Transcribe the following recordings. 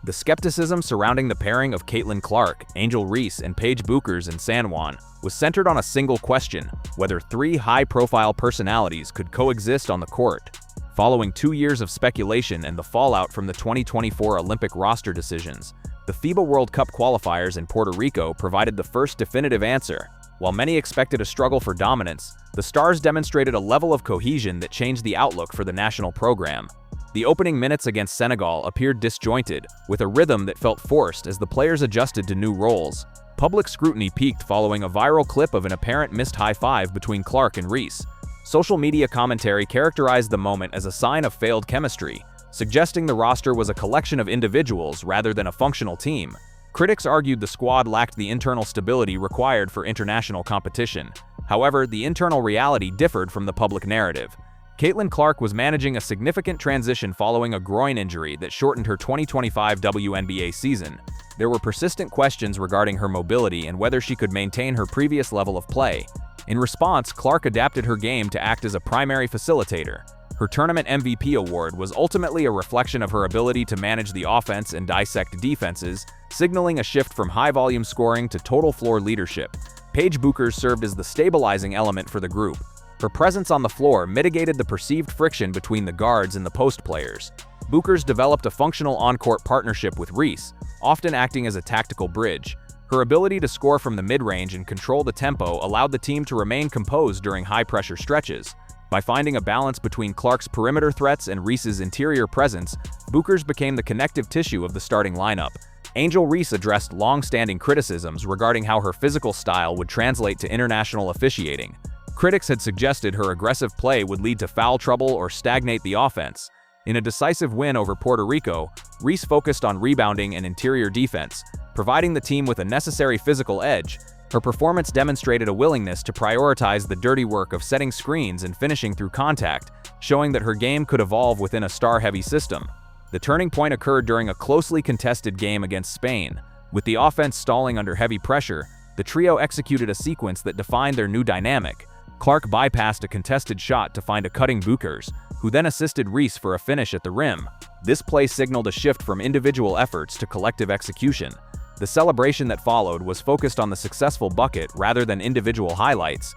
The skepticism surrounding the pairing of Caitlin Clark, Angel Reese, and Paige Bueckers in San Juan was centered on a single question: whether three high-profile personalities could coexist on the court. Following 2 years of speculation and the fallout from the 2024 Olympic roster decisions, the FIBA World Cup qualifiers in Puerto Rico provided the first definitive answer. While many expected a struggle for dominance, the Stars demonstrated a level of cohesion that changed the outlook for the national program. The opening minutes against Senegal appeared disjointed, with a rhythm that felt forced as the players adjusted to new roles. Public scrutiny peaked following a viral clip of an apparent missed high-five between Clark and Reese. Social media commentary characterized the moment as a sign of failed chemistry, suggesting the roster was a collection of individuals rather than a functional team. Critics argued the squad lacked the internal stability required for international competition. However, the internal reality differed from the public narrative. Caitlin Clark was managing a significant transition following a groin injury that shortened her 2025 WNBA season. There were persistent questions regarding her mobility and whether she could maintain her previous level of play. In response, Clark adapted her game to act as a primary facilitator. Her tournament MVP award was ultimately a reflection of her ability to manage the offense and dissect defenses, signaling a shift from high-volume scoring to total floor leadership. Paige Bueckers served as the stabilizing element for the group. Her presence on the floor mitigated the perceived friction between the guards and the post players. Bueckers developed a functional on-court partnership with Reese, often acting as a tactical bridge. Her ability to score from the mid-range and control the tempo allowed the team to remain composed during high-pressure stretches. By finding a balance between Clark's perimeter threats and Reese's interior presence, Bueckers became the connective tissue of the starting lineup. Angel Reese addressed long-standing criticisms regarding how her physical style would translate to international officiating. Critics had suggested her aggressive play would lead to foul trouble or stagnate the offense. In a decisive win over Puerto Rico, Reese focused on rebounding and interior defense, providing the team with a necessary physical edge. Her performance demonstrated a willingness to prioritize the dirty work of setting screens and finishing through contact, showing that her game could evolve within a star-heavy system. The turning point occurred during a closely contested game against Spain. With the offense stalling under heavy pressure, the trio executed a sequence that defined their new dynamic. Clark bypassed a contested shot to find a cutting Bueckers, who then assisted Reese for a finish at the rim. This play signaled a shift from individual efforts to collective execution. The celebration that followed was focused on the successful bucket rather than individual highlights.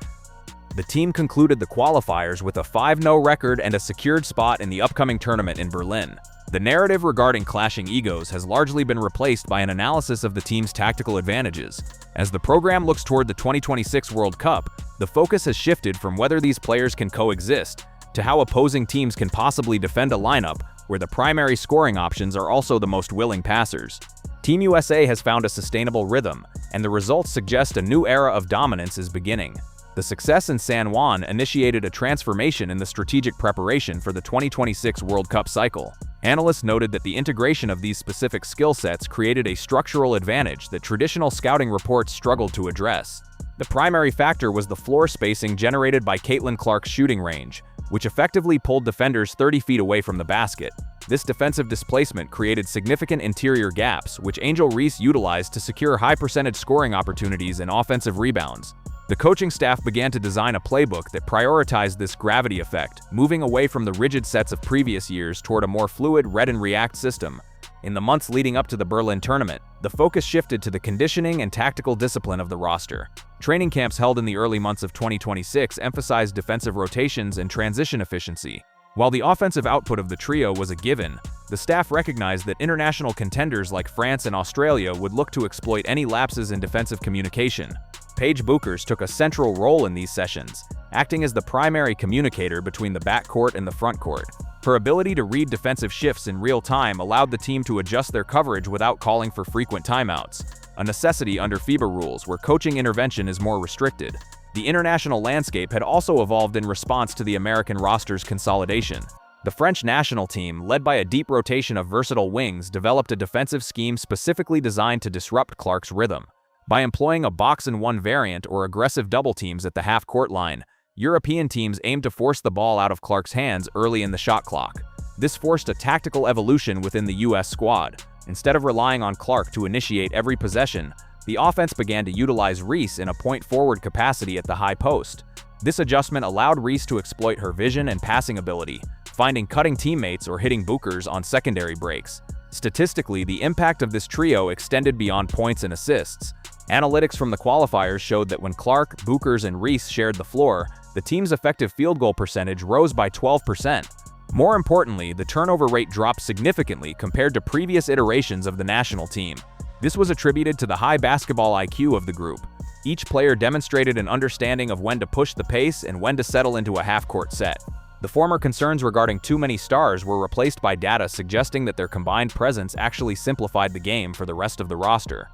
The team concluded the qualifiers with a 5-0 record and a secured spot in the upcoming tournament in Berlin. The narrative regarding clashing egos has largely been replaced by an analysis of the team's tactical advantages. As the program looks toward the 2026 World Cup, the focus has shifted from whether these players can coexist to how opposing teams can possibly defend a lineup where the primary scoring options are also the most willing passers. Team USA has found a sustainable rhythm, and the results suggest a new era of dominance is beginning. The success in San Juan initiated a transformation in the strategic preparation for the 2026 World Cup cycle. Analysts noted that the integration of these specific skill sets created a structural advantage that traditional scouting reports struggled to address. The primary factor was the floor spacing generated by Caitlin Clark's shooting range, which effectively pulled defenders 30 feet away from the basket. This defensive displacement created significant interior gaps, which Angel Reese utilized to secure high-percentage scoring opportunities and offensive rebounds. The coaching staff began to design a playbook that prioritized this gravity effect, moving away from the rigid sets of previous years toward a more fluid read-and-react system. In the months leading up to the Berlin tournament, the focus shifted to the conditioning and tactical discipline of the roster. Training camps held in the early months of 2026 emphasized defensive rotations and transition efficiency. While the offensive output of the trio was a given, the staff recognized that international contenders like France and Australia would look to exploit any lapses in defensive communication. Paige Bueckers took a central role in these sessions, acting as the primary communicator between the backcourt and the frontcourt. Her ability to read defensive shifts in real time allowed the team to adjust their coverage without calling for frequent timeouts, a necessity under FIBA rules where coaching intervention is more restricted. The international landscape had also evolved in response to the American roster's consolidation. The French national team, led by a deep rotation of versatile wings, developed a defensive scheme specifically designed to disrupt Clark's rhythm. By employing a box-and-one variant or aggressive double teams at the half-court line, European teams aimed to force the ball out of Clark's hands early in the shot clock. This forced a tactical evolution within the U.S. squad. Instead of relying on Clark to initiate every possession, the offense began to utilize Reese in a point-forward capacity at the high post. This adjustment allowed Reese to exploit her vision and passing ability, finding cutting teammates or hitting Bueckers on secondary breaks. Statistically, the impact of this trio extended beyond points and assists. Analytics from the qualifiers showed that when Clark, Bueckers, and Reese shared the floor, the team's effective field goal percentage rose by 12%. More importantly, the turnover rate dropped significantly compared to previous iterations of the national team. This was attributed to the high basketball IQ of the group. Each player demonstrated an understanding of when to push the pace and when to settle into a half-court set. The former concerns regarding too many stars were replaced by data suggesting that their combined presence actually simplified the game for the rest of the roster.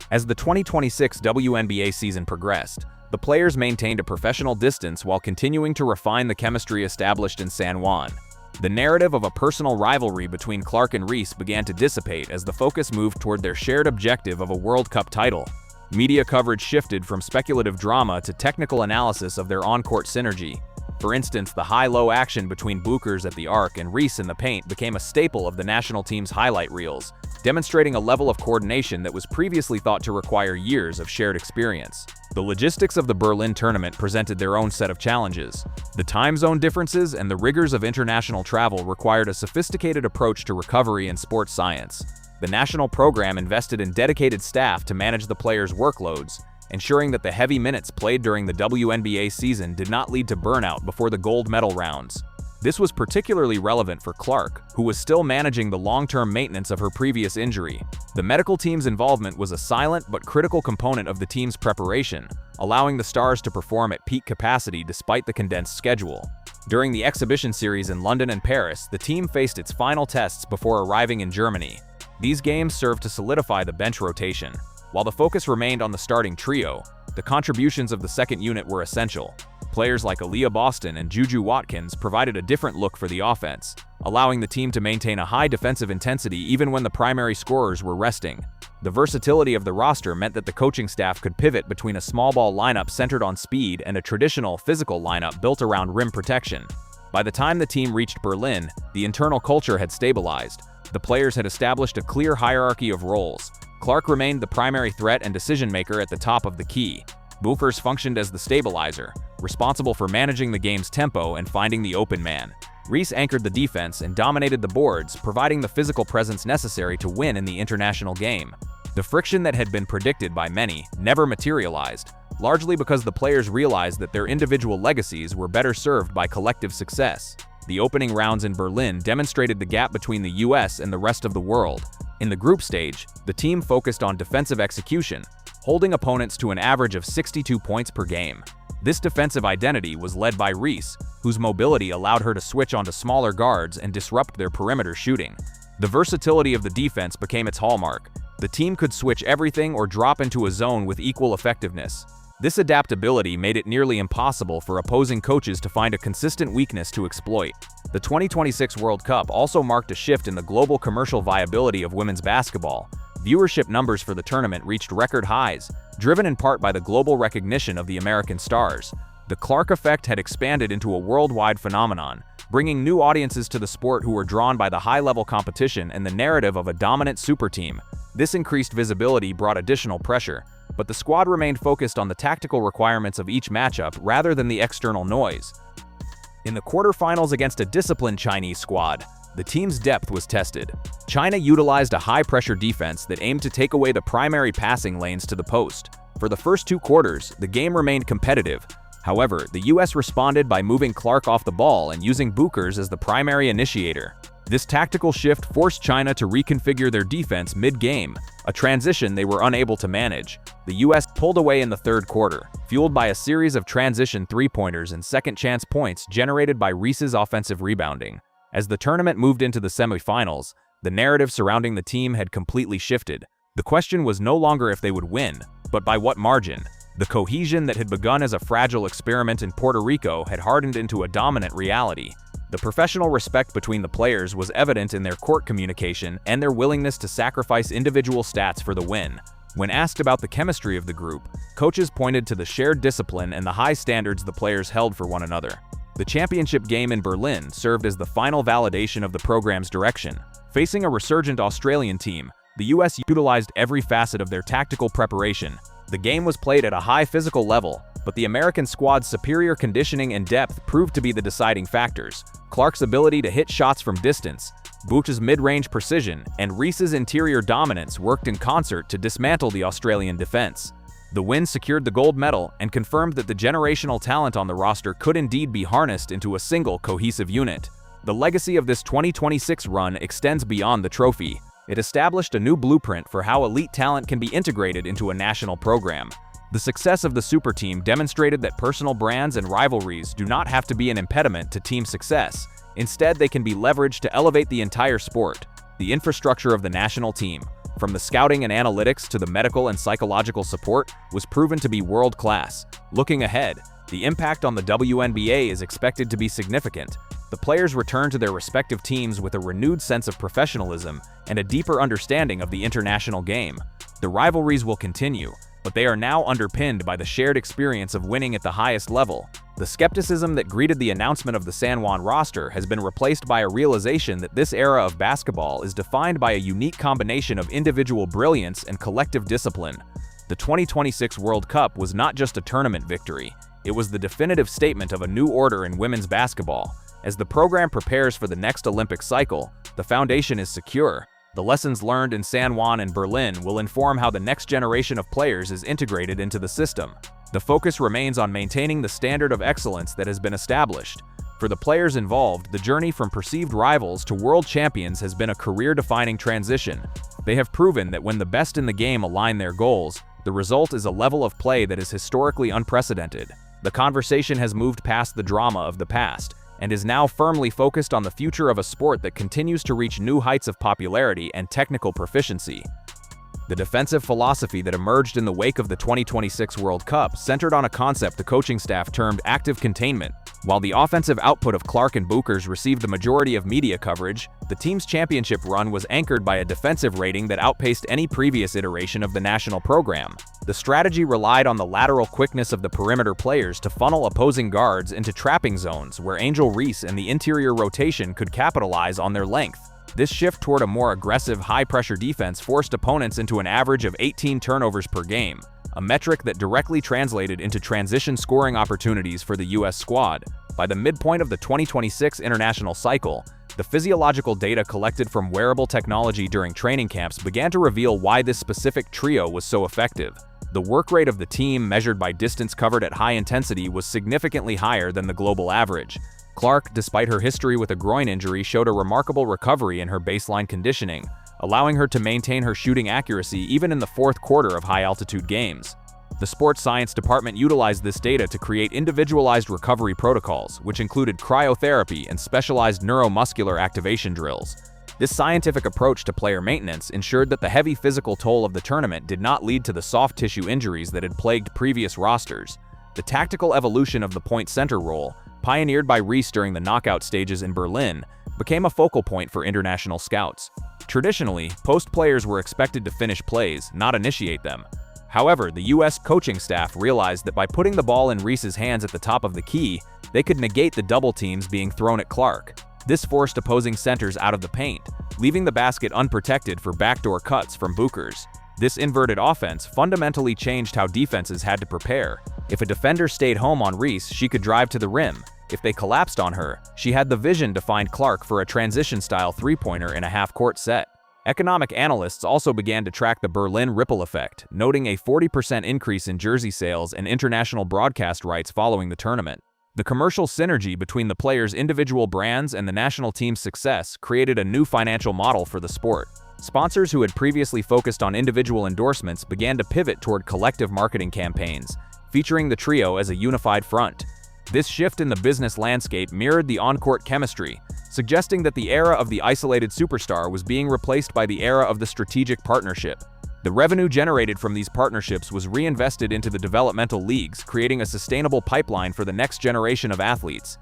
As the 2026 WNBA season progressed, the players maintained a professional distance while continuing to refine the chemistry established in San Juan. The narrative of a personal rivalry between Clark and Reese began to dissipate as the focus moved toward their shared objective of a World Cup title. Media coverage shifted from speculative drama to technical analysis of their on-court synergy. For instance, the high-low action between Bueckers at the arc and Reese in the paint became a staple of the national team's highlight reels, demonstrating a level of coordination that was previously thought to require years of shared experience. The logistics of the Berlin tournament presented their own set of challenges. The time zone differences and the rigors of international travel required a sophisticated approach to recovery and sports science. The national program invested in dedicated staff to manage the players' workloads, ensuring that the heavy minutes played during the WNBA season did not lead to burnout before the gold medal rounds. This was particularly relevant for Clark, who was still managing the long-term maintenance of her previous injury. The medical team's involvement was a silent but critical component of the team's preparation, allowing the stars to perform at peak capacity despite the condensed schedule. During the exhibition series in London and Paris, the team faced its final tests before arriving in Germany. These games served to solidify the bench rotation. While the focus remained on the starting trio, the contributions of the second unit were essential. Players like Aaliyah Boston and Juju Watkins provided a different look for the offense, allowing the team to maintain a high defensive intensity even when the primary scorers were resting. The versatility of the roster meant that the coaching staff could pivot between a small ball lineup centered on speed and a traditional physical lineup built around rim protection. By the time the team reached Berlin, the internal culture had stabilized. The players had established a clear hierarchy of roles. Clark remained the primary threat and decision-maker at the top of the key. Bueckers functioned as the stabilizer, responsible for managing the game's tempo and finding the open man. Reese anchored the defense and dominated the boards, providing the physical presence necessary to win in the international game. The friction that had been predicted by many never materialized, largely because the players realized that their individual legacies were better served by collective success. The opening rounds in Berlin demonstrated the gap between the US and the rest of the world. In the group stage, the team focused on defensive execution, holding opponents to an average of 62 points per game. This defensive identity was led by Reese, whose mobility allowed her to switch onto smaller guards and disrupt their perimeter shooting. The versatility of the defense became its hallmark. The team could switch everything or drop into a zone with equal effectiveness. This adaptability made it nearly impossible for opposing coaches to find a consistent weakness to exploit. The 2026 World Cup also marked a shift in the global commercial viability of women's basketball. Viewership numbers for the tournament reached record highs, driven in part by the global recognition of the American stars. The Clark effect had expanded into a worldwide phenomenon, bringing new audiences to the sport who were drawn by the high-level competition and the narrative of a dominant super team. This increased visibility brought additional pressure, but the squad remained focused on the tactical requirements of each matchup rather than the external noise. In the quarterfinals against a disciplined Chinese squad, the team's depth was tested. China utilized a high-pressure defense that aimed to take away the primary passing lanes to the post. For the first two quarters, the game remained competitive. However, the US responded by moving Clark off the ball and using Bueckers as the primary initiator. This tactical shift forced China to reconfigure their defense mid-game, a transition they were unable to manage. The US pulled away in the third quarter, fueled by a series of transition three-pointers and second-chance points generated by Reese's offensive rebounding. As the tournament moved into the semifinals, the narrative surrounding the team had completely shifted. The question was no longer if they would win, but by what margin. The cohesion that had begun as a fragile experiment in Puerto Rico had hardened into a dominant reality. The professional respect between the players was evident in their court communication and their willingness to sacrifice individual stats for the win. When asked about the chemistry of the group, coaches pointed to the shared discipline and the high standards the players held for one another. The championship game in Berlin served as the final validation of the program's direction. Facing a resurgent Australian team, the US utilized every facet of their tactical preparation. The game was played at a high physical level, but the American squad's superior conditioning and depth proved to be the deciding factors. Clark's ability to hit shots from distance, Buech's mid-range precision, and Reese's interior dominance worked in concert to dismantle the Australian defense. The win secured the gold medal and confirmed that the generational talent on the roster could indeed be harnessed into a single cohesive unit. The legacy of this 2026 run extends beyond the trophy. It established a new blueprint for how elite talent can be integrated into a national program. The success of the super team demonstrated that personal brands and rivalries do not have to be an impediment to team success. Instead, they can be leveraged to elevate the entire sport. The infrastructure of the national team, from the scouting and analytics to the medical and psychological support, was proven to be world-class. Looking ahead, the impact on the WNBA is expected to be significant. The players return to their respective teams with a renewed sense of professionalism and a deeper understanding of the international game. The rivalries will continue, but they are now underpinned by the shared experience of winning at the highest level. The skepticism that greeted the announcement of the San Juan roster has been replaced by a realization that this era of basketball is defined by a unique combination of individual brilliance and collective discipline. The 2026 World Cup was not just a tournament victory, it was the definitive statement of a new order in women's basketball. As the program prepares for the next Olympic cycle, the foundation is secure. The lessons learned in San Juan and Berlin will inform how the next generation of players is integrated into the system. The focus remains on maintaining the standard of excellence that has been established. For the players involved, the journey from perceived rivals to world champions has been a career-defining transition. They have proven that when the best in the game align their goals, the result is a level of play that is historically unprecedented. The conversation has moved past the drama of the past and is now firmly focused on the future of a sport that continues to reach new heights of popularity and technical proficiency. The defensive philosophy that emerged in the wake of the 2026 World Cup centered on a concept the coaching staff termed active containment. While the offensive output of Clark and Bueckers received the majority of media coverage, the team's championship run was anchored by a defensive rating that outpaced any previous iteration of the national program. The strategy relied on the lateral quickness of the perimeter players to funnel opposing guards into trapping zones where Angel Reese and the interior rotation could capitalize on their length. This shift toward a more aggressive, high-pressure defense forced opponents into an average of 18 turnovers per game, a metric that directly translated into transition scoring opportunities for the U.S. squad. By the midpoint of the 2026 international cycle, the physiological data collected from wearable technology during training camps began to reveal why this specific trio was so effective. The work rate of the team, measured by distance covered at high intensity, was significantly higher than the global average. Clark, despite her history with a groin injury, showed a remarkable recovery in her baseline conditioning, allowing her to maintain her shooting accuracy even in the fourth quarter of high-altitude games. The sports science department utilized this data to create individualized recovery protocols, which included cryotherapy and specialized neuromuscular activation drills. This scientific approach to player maintenance ensured that the heavy physical toll of the tournament did not lead to the soft tissue injuries that had plagued previous rosters. The tactical evolution of the point center role, pioneered by Reese during the knockout stages in Berlin, became a focal point for international scouts. Traditionally, post players were expected to finish plays, not initiate them. However, the U.S. coaching staff realized that by putting the ball in Reese's hands at the top of the key, they could negate the double teams being thrown at Clark. This forced opposing centers out of the paint, leaving the basket unprotected for backdoor cuts from Bueckers. This inverted offense fundamentally changed how defenses had to prepare. If a defender stayed home on Reese, she could drive to the rim. If they collapsed on her, she had the vision to find Clark for a transition-style three-pointer in a half-court set. Economic analysts also began to track the Berlin ripple effect, noting a 40% increase in jersey sales and international broadcast rights following the tournament. The commercial synergy between the players' individual brands and the national team's success created a new financial model for the sport. Sponsors who had previously focused on individual endorsements began to pivot toward collective marketing campaigns, featuring the trio as a unified front. This shift in the business landscape mirrored the on-court chemistry, suggesting that the era of the isolated superstar was being replaced by the era of the strategic partnership. The revenue generated from these partnerships was reinvested into the developmental leagues, creating a sustainable pipeline for the next generation of athletes.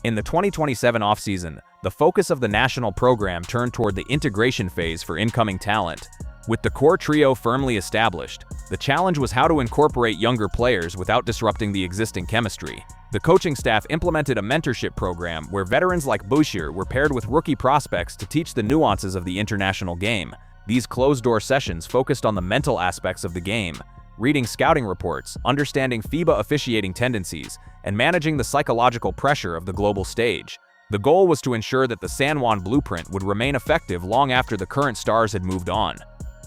In the 2027 offseason, the focus of the national program turned toward the integration phase for incoming talent. With the core trio firmly established, the challenge was how to incorporate younger players without disrupting the existing chemistry. The coaching staff implemented a mentorship program where veterans like Bueckers were paired with rookie prospects to teach the nuances of the international game. These closed-door sessions focused on the mental aspects of the game, reading scouting reports, understanding FIBA officiating tendencies, and managing the psychological pressure of the global stage. The goal was to ensure that the San Juan blueprint would remain effective long after the current stars had moved on.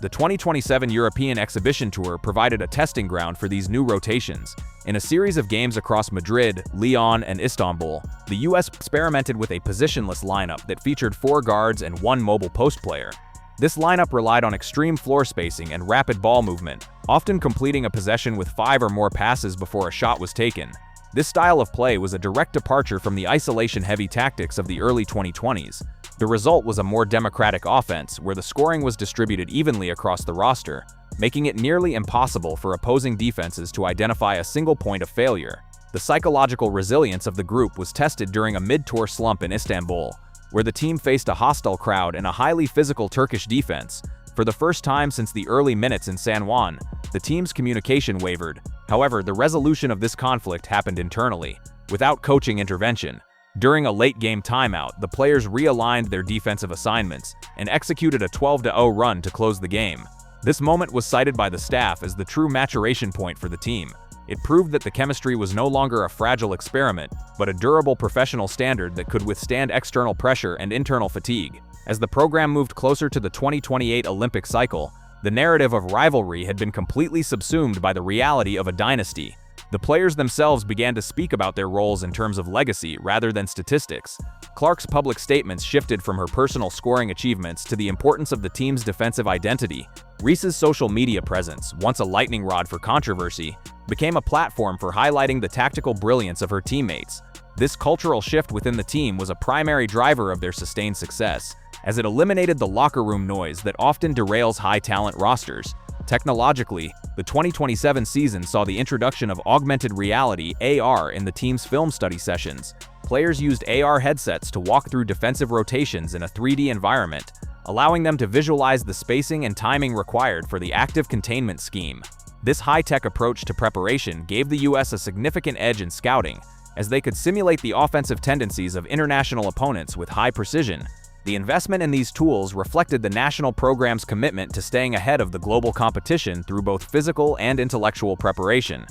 The 2027 European Exhibition Tour provided a testing ground for these new rotations. In a series of games across Madrid, Lyon, and Istanbul, the US experimented with a positionless lineup that featured 4 guards and 1 mobile post player. This lineup relied on extreme floor spacing and rapid ball movement, often completing a possession with 5 or more passes before a shot was taken. This style of play was a direct departure from the isolation-heavy tactics of the early 2020s. The result was a more democratic offense where the scoring was distributed evenly across the roster, making it nearly impossible for opposing defenses to identify a single point of failure. The psychological resilience of the group was tested during a mid-tour slump in Istanbul, where the team faced a hostile crowd and a highly physical Turkish defense. For the first time since the early minutes in San Juan, the team's communication wavered. However, the resolution of this conflict happened internally, without coaching intervention. During a late-game timeout, the players realigned their defensive assignments and executed a 12-0 run to close the game. This moment was cited by the staff as the true maturation point for the team. It proved that the chemistry was no longer a fragile experiment, but a durable professional standard that could withstand external pressure and internal fatigue. As the program moved closer to the 2028 Olympic cycle, the narrative of rivalry had been completely subsumed by the reality of a dynasty. The players themselves began to speak about their roles in terms of legacy rather than statistics. Clark's public statements shifted from her personal scoring achievements to the importance of the team's defensive identity. Reese's social media presence, once a lightning rod for controversy, became a platform for highlighting the tactical brilliance of her teammates. This cultural shift within the team was a primary driver of their sustained success, as it eliminated the locker room noise that often derails high-talent rosters. Technologically, the 2027 season saw the introduction of augmented reality (AR) in the team's film study sessions. Players used AR headsets to walk through defensive rotations in a 3D environment, allowing them to visualize the spacing and timing required for the active containment scheme. This high-tech approach to preparation gave the US a significant edge in scouting, as they could simulate the offensive tendencies of international opponents with high precision. The investment in these tools reflected the national program's commitment to staying ahead of the global competition through both physical and intellectual preparation.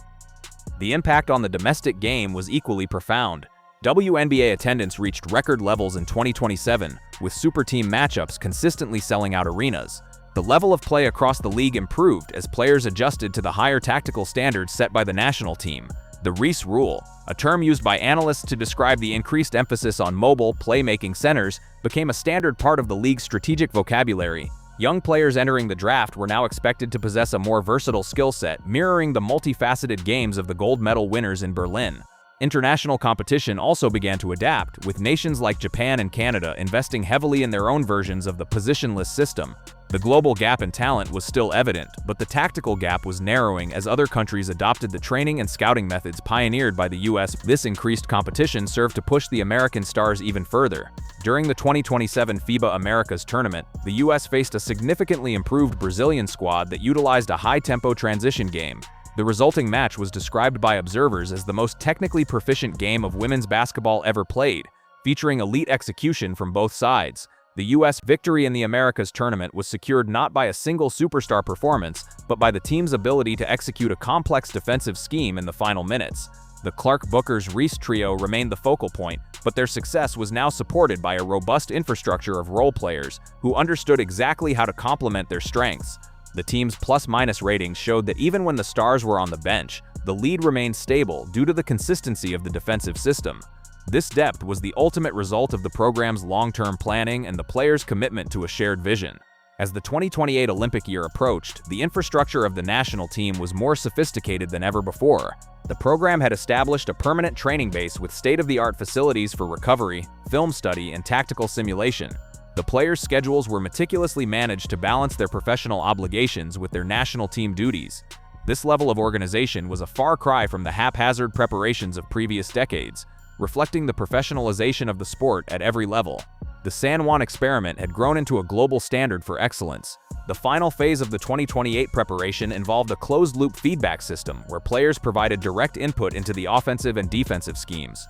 The impact on the domestic game was equally profound. WNBA attendance reached record levels in 2027, with super team matchups consistently selling out arenas. The level of play across the league improved as players adjusted to the higher tactical standards set by the national team. The Reese rule, a term used by analysts to describe the increased emphasis on mobile, playmaking centers, became a standard part of the league's strategic vocabulary. Young players entering the draft were now expected to possess a more versatile skill set, mirroring the multifaceted games of the gold medal winners in Berlin. International competition also began to adapt, with nations like Japan and Canada investing heavily in their own versions of the positionless system. The global gap in talent was still evident, but the tactical gap was narrowing as other countries adopted the training and scouting methods pioneered by the US. This increased competition served to push the American stars even further. During the 2027 FIBA Americas tournament, the US faced a significantly improved Brazilian squad that utilized a high-tempo transition game. The resulting match was described by observers as the most technically proficient game of women's basketball ever played, featuring elite execution from both sides. The U.S. victory in the Americas tournament was secured not by a single superstar performance, but by the team's ability to execute a complex defensive scheme in the final minutes. The Bueckers Reese trio remained the focal point, but their success was now supported by a robust infrastructure of role players who understood exactly how to complement their strengths. The team's plus-minus ratings showed that even when the stars were on the bench, the lead remained stable due to the consistency of the defensive system. This depth was the ultimate result of the program's long-term planning and the players' commitment to a shared vision. As the 2028 Olympic year approached, the infrastructure of the national team was more sophisticated than ever before. The program had established a permanent training base with state-of-the-art facilities for recovery, film study, and tactical simulation. The players' schedules were meticulously managed to balance their professional obligations with their national team duties. This level of organization was a far cry from the haphazard preparations of previous decades, reflecting the professionalization of the sport at every level. The San Juan experiment had grown into a global standard for excellence. The final phase of the 2028 preparation involved a closed-loop feedback system where players provided direct input into the offensive and defensive schemes.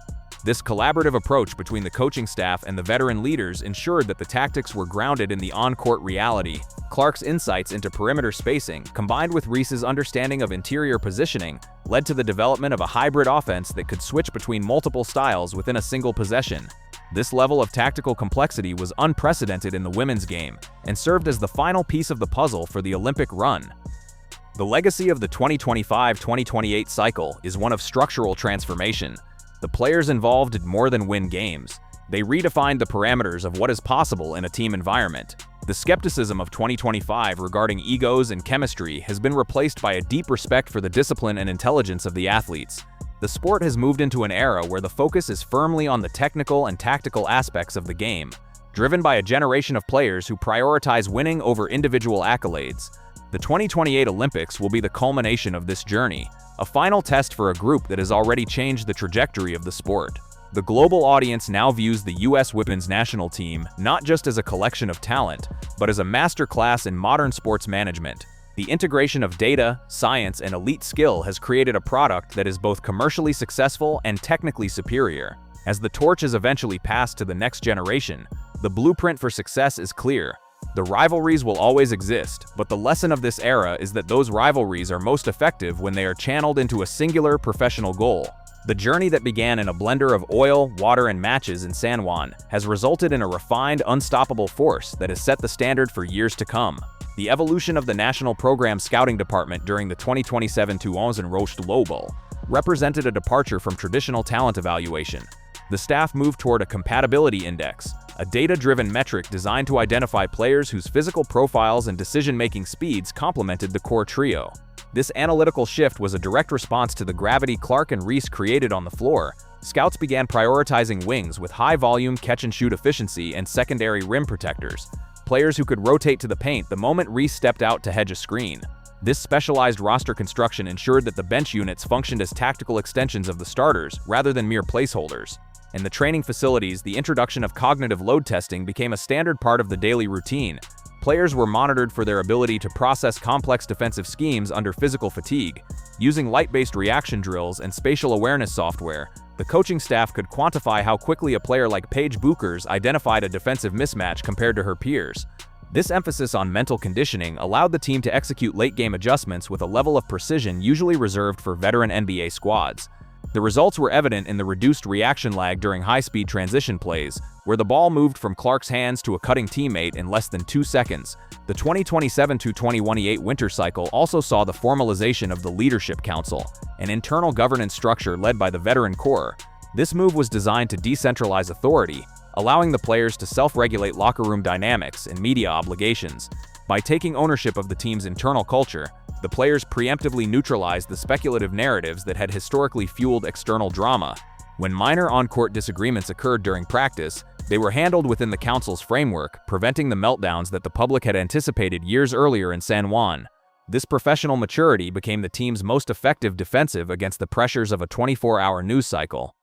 This collaborative approach between the coaching staff and the veteran leaders ensured that the tactics were grounded in the on-court reality. Clark's insights into perimeter spacing, combined with Reese's understanding of interior positioning, led to the development of a hybrid offense that could switch between multiple styles within a single possession. This level of tactical complexity was unprecedented in the women's game and served as the final piece of the puzzle for the Olympic run. The legacy of the 2025-2028 cycle is one of structural transformation. The players involved did more than win games. They redefined the parameters of what is possible in a team environment. The skepticism of 2025 regarding egos and chemistry has been replaced by a deep respect for the discipline and intelligence of the athletes. The sport has moved into an era where the focus is firmly on the technical and tactical aspects of the game, driven by a generation of players who prioritize winning over individual accolades. The 2028 Olympics will be the culmination of this journey, a final test for a group that has already changed the trajectory of the sport. The global audience now views the U.S. women's national team not just as a collection of talent, but as a masterclass in modern sports management. The integration of data, science, and elite skill has created a product that is both commercially successful and technically superior. As the torch is eventually passed to the next generation, the blueprint for success is clear. The rivalries will always exist, but the lesson of this era is that those rivalries are most effective when they are channeled into a singular professional goal. The journey that began in a blender of oil, water, and matches in San Juan has resulted in a refined, unstoppable force that has set the standard for years to come. The evolution of the National Program Scouting Department during the 2027 Tuonzen Roche Global represented a departure from traditional talent evaluation. The staff moved toward a compatibility index, a data-driven metric designed to identify players whose physical profiles and decision-making speeds complemented the core trio. This analytical shift was a direct response to the gravity Clark and Reese created on the floor. Scouts began prioritizing wings with high-volume catch-and-shoot efficiency and secondary rim protectors, players who could rotate to the paint the moment Reese stepped out to hedge a screen. This specialized roster construction ensured that the bench units functioned as tactical extensions of the starters rather than mere placeholders. In the training facilities, the introduction of cognitive load testing became a standard part of the daily routine. Players were monitored for their ability to process complex defensive schemes under physical fatigue. Using light-based reaction drills and spatial awareness software, the coaching staff could quantify how quickly a player like Paige Bueckers identified a defensive mismatch compared to her peers. This emphasis on mental conditioning allowed the team to execute late-game adjustments with a level of precision usually reserved for veteran NBA squads. The results were evident in the reduced reaction lag during high-speed transition plays, where the ball moved from Clark's hands to a cutting teammate in less than 2 seconds. The 2027-2028 winter cycle also saw the formalization of the Leadership Council, an internal governance structure led by the veteran core. This move was designed to decentralize authority, allowing the players to self-regulate locker room dynamics and media obligations. By taking ownership of the team's internal culture, the players preemptively neutralized the speculative narratives that had historically fueled external drama. When minor on-court disagreements occurred during practice, they were handled within the council's framework, preventing the meltdowns that the public had anticipated years earlier in San Juan. This professional maturity became the team's most effective defensive against the pressures of a 24-hour news cycle.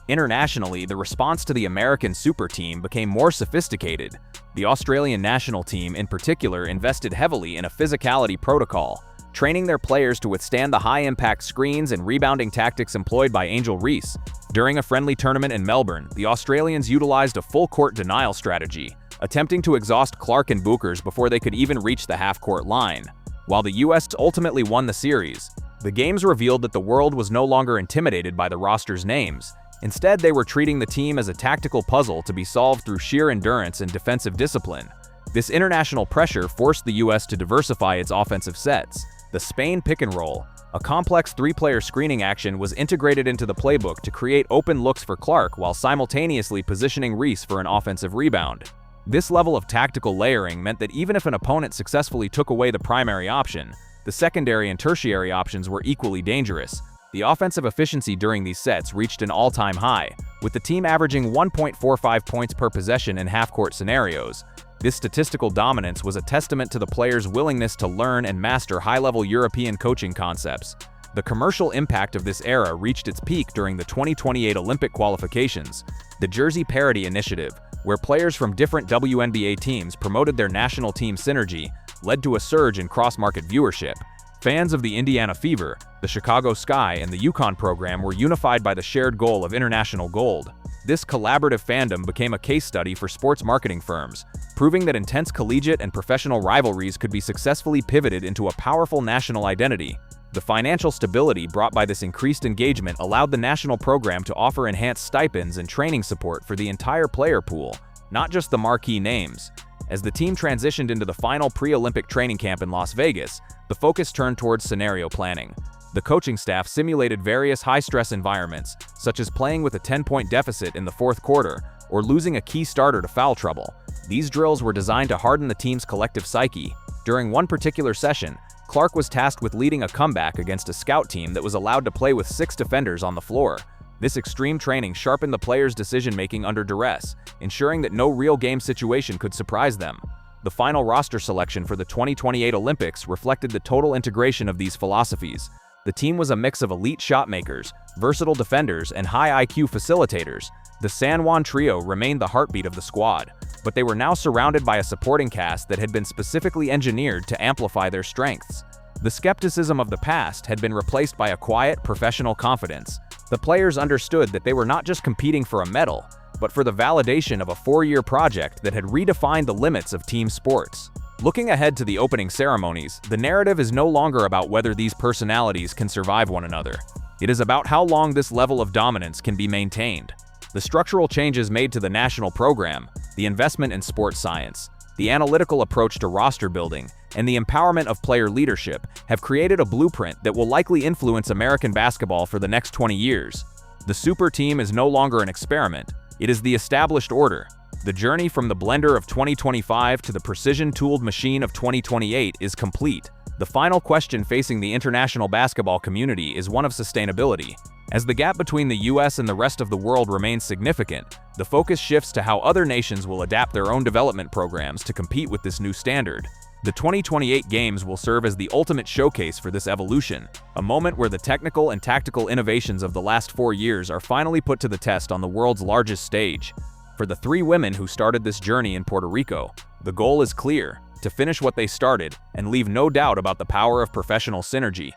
Internationally, the response to the American super team became more sophisticated. The Australian national team, in particular, invested heavily in a physicality protocol, training their players to withstand the high-impact screens and rebounding tactics employed by Angel Reese. During a friendly tournament in Melbourne, the Australians utilized a full-court denial strategy, attempting to exhaust Clark and Bueckers before they could even reach the half-court line. While the U.S. ultimately won the series, the games revealed that the world was no longer intimidated by the roster's names. Instead, they were treating the team as a tactical puzzle to be solved through sheer endurance and defensive discipline. This international pressure forced the U.S. to diversify its offensive sets. The Spain pick-and-roll, a complex three-player screening action, was integrated into the playbook to create open looks for Clark while simultaneously positioning Reese for an offensive rebound. This level of tactical layering meant that even if an opponent successfully took away the primary option, the secondary and tertiary options were equally dangerous. The offensive efficiency during these sets reached an all-time high, with the team averaging 1.45 points per possession in half-court scenarios. This statistical dominance was a testament to the players' willingness to learn and master high-level European coaching concepts. The commercial impact of this era reached its peak during the 2028 Olympic qualifications. The Jersey Parity Initiative, where players from different WNBA teams promoted their national team synergy, led to a surge in cross-market viewership. Fans of the Indiana Fever, the Chicago Sky, and the UConn program were unified by the shared goal of international gold. This collaborative fandom became a case study for sports marketing firms, proving that intense collegiate and professional rivalries could be successfully pivoted into a powerful national identity. The financial stability brought by this increased engagement allowed the national program to offer enhanced stipends and training support for the entire player pool, not just the marquee names. As the team transitioned into the final pre-Olympic training camp in Las Vegas, the focus turned towards scenario planning. The coaching staff simulated various high-stress environments, such as playing with a 10-point deficit in the fourth quarter or losing a key starter to foul trouble. These drills were designed to harden the team's collective psyche. During one particular session, Clark was tasked with leading a comeback against a scout team that was allowed to play with 6 defenders on the floor. This extreme training sharpened the players' decision-making under duress, ensuring that no real game situation could surprise them. The final roster selection for the 2028 Olympics reflected the total integration of these philosophies. The team was a mix of elite shot makers, versatile defenders, and high IQ facilitators. The San Juan trio remained the heartbeat of the squad, but they were now surrounded by a supporting cast that had been specifically engineered to amplify their strengths. The skepticism of the past had been replaced by a quiet, professional confidence. The players understood that they were not just competing for a medal, but for the validation of a 4-year project that had redefined the limits of team sports. Looking ahead to the opening ceremonies, the narrative is no longer about whether these personalities can survive one another. It is about how long this level of dominance can be maintained. The structural changes made to the national program, the investment in sports science, the analytical approach to roster building, and the empowerment of player leadership have created a blueprint that will likely influence American basketball for the next 20 years. The super team is no longer an experiment, it is the established order. The journey from the blender of 2025 to the precision-tooled machine of 2028 is complete. The final question facing the international basketball community is one of sustainability. As the gap between the US and the rest of the world remains significant, the focus shifts to how other nations will adapt their own development programs to compete with this new standard. The 2028 Games will serve as the ultimate showcase for this evolution, a moment where the technical and tactical innovations of the last 4 years are finally put to the test on the world's largest stage. For the 3 women who started this journey in Puerto Rico, the goal is clear: to finish what they started and leave no doubt about the power of professional synergy.